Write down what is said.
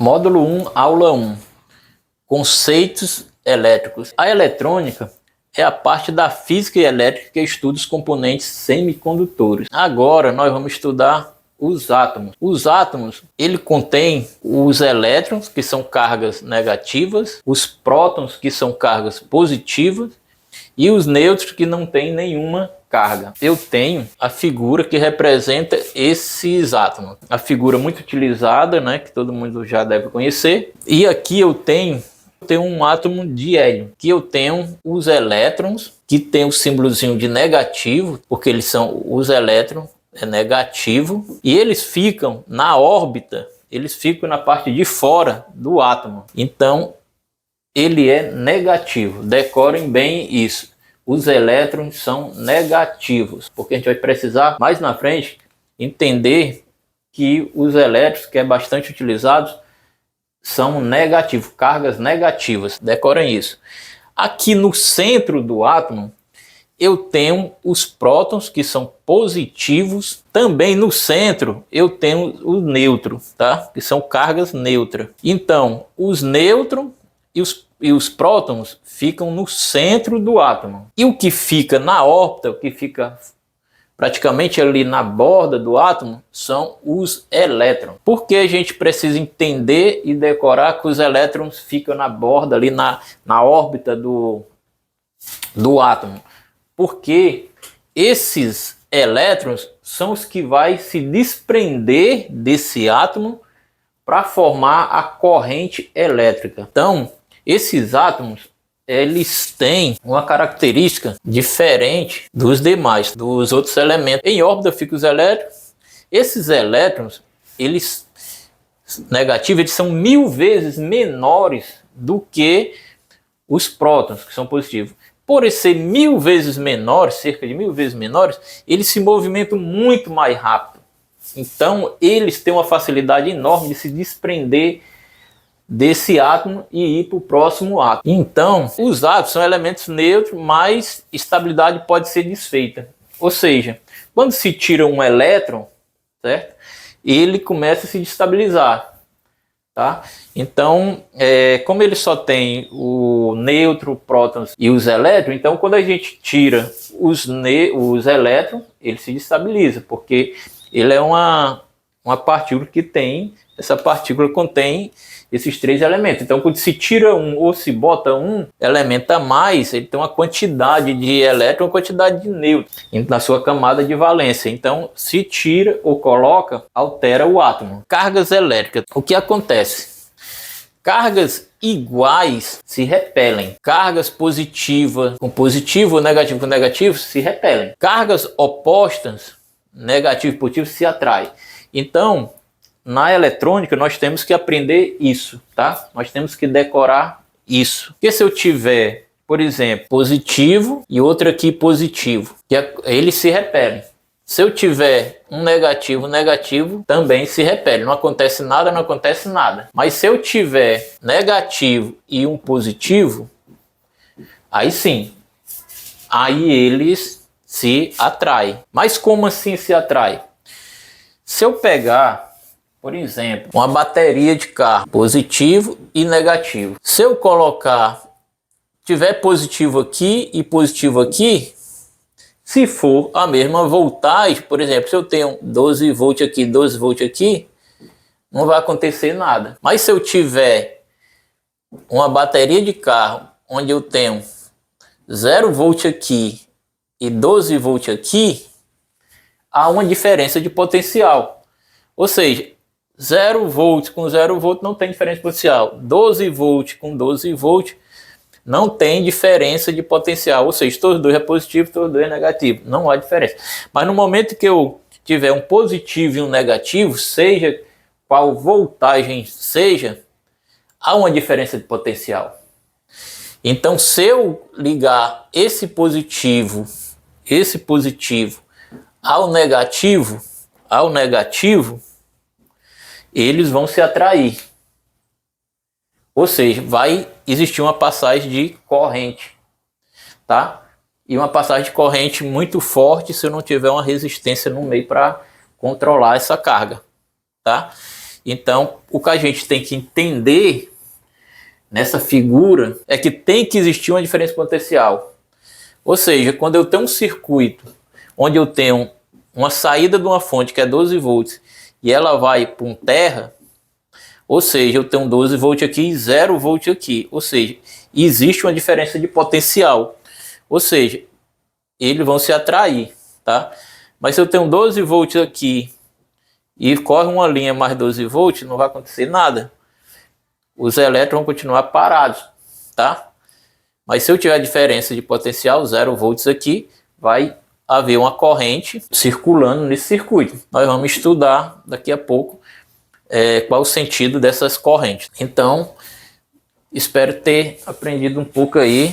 Módulo 1, aula 1. Conceitos elétricos. A eletrônica é a parte da física e elétrica que estuda os componentes semicondutores. Agora nós vamos estudar os átomos. Os átomos, ele contém os elétrons, que são cargas negativas, os prótons, que são cargas positivas, e os nêutrons, que não têm nenhuma carga. Eu tenho a figura que representa esses átomos. A figura muito utilizada, né, que todo mundo já deve conhecer. E aqui eu tenho um átomo de hélio, que eu tenho os elétrons, que tem o símbolozinho de negativo, porque eles são os elétrons, é negativo, e eles ficam na órbita, eles ficam na parte de fora do átomo. Então, ele é negativo. Decorem bem isso. Os elétrons são negativos, porque a gente vai precisar mais na frente entender que os elétrons, que é bastante utilizados, são negativos, cargas negativas. Decorem isso. Aqui no centro do átomo, eu tenho os prótons, que são positivos. Também no centro eu tenho o nêutron, tá? Que são cargas neutras. Então, os nêutrons e os prótons ficam no centro do átomo. E o que fica na órbita, o que fica praticamente ali na borda do átomo, são os elétrons. Por que a gente precisa entender e decorar que os elétrons ficam na borda, ali na órbita do átomo? Porque esses elétrons são os que vai se desprender desse átomo para formar a corrente elétrica. Então, esses átomos, eles têm uma característica diferente dos demais, dos outros elementos. Em órbita ficam os elétrons. Esses elétrons, eles negativos, eles são 1000 vezes menores do que os prótons, que são positivos. Por ser 1000 vezes menores, cerca de 1000 vezes menores, eles se movimentam muito mais rápido. Então, eles têm uma facilidade enorme de se desprender desse átomo e ir para o próximo átomo. Então, os átomos são elementos neutros, mas estabilidade pode ser desfeita. Ou seja, quando se tira um elétron, certo? Ele começa a se destabilizar. Tá? Então, como ele só tem o nêutron, prótons e os elétrons, então quando a gente tira os elétrons, ele se destabiliza, porque ele é uma partícula que tem, essa partícula contém esses três elementos. Então, quando se tira um ou se bota um elemento a mais, ele tem uma quantidade de elétron, uma quantidade de nêutron na sua camada de valência. Então, se tira ou coloca, altera o átomo. Cargas elétricas. O que acontece? Cargas iguais se repelem. Cargas positivas com positivo ou negativo com negativo se repelem. Cargas opostas, negativo e positivo, se atraem. Então, na eletrônica, nós temos que aprender isso, tá? Nós temos que decorar isso. Porque se eu tiver, por exemplo, positivo e outro aqui positivo, eles se repelem. Se eu tiver um negativo, negativo também se repele. Não acontece nada, não acontece nada. Mas se eu tiver negativo e um positivo, aí sim, aí eles se atraem. Mas como assim se atraem? Se eu pegar, por exemplo, uma bateria de carro, positivo e negativo. Se eu tiver positivo aqui e positivo aqui, se for a mesma voltagem, por exemplo, se eu tenho 12 volts aqui, 12 volts aqui, não vai acontecer nada. Mas se eu tiver uma bateria de carro, onde eu tenho 0 volt aqui e 12 volts aqui, há uma diferença de potencial. Ou seja, 0 volt com 0 volt não tem diferença de potencial. 12 volt com 12 volt não tem diferença de potencial. Ou seja, todos dois é positivo, todos dois é negativo. Não há diferença. Mas no momento que eu tiver um positivo e um negativo, seja qual voltagem seja, há uma diferença de potencial. Então, se eu ligar esse positivo ao negativo, eles vão se atrair. Ou seja, vai existir uma passagem de corrente, tá? E uma passagem de corrente muito forte se eu não tiver uma resistência no meio para controlar essa carga, tá? Então, o que a gente tem que entender nessa figura é que tem que existir uma diferença potencial. Ou seja, quando eu tenho um circuito onde eu tenho uma saída de uma fonte que é 12 volts e ela vai para um terra, ou seja, eu tenho 12 volts aqui e 0 volt aqui. Ou seja, existe uma diferença de potencial. Ou seja, eles vão se atrair, tá? Mas se eu tenho 12 volts aqui e corre uma linha mais 12 volts, não vai acontecer nada. Os elétrons vão continuar parados, tá? Mas se eu tiver diferença de potencial, 0 volts aqui, vai haver uma corrente circulando nesse circuito. Nós vamos estudar daqui a pouco qual o sentido dessas correntes. Então, espero ter aprendido um pouco aí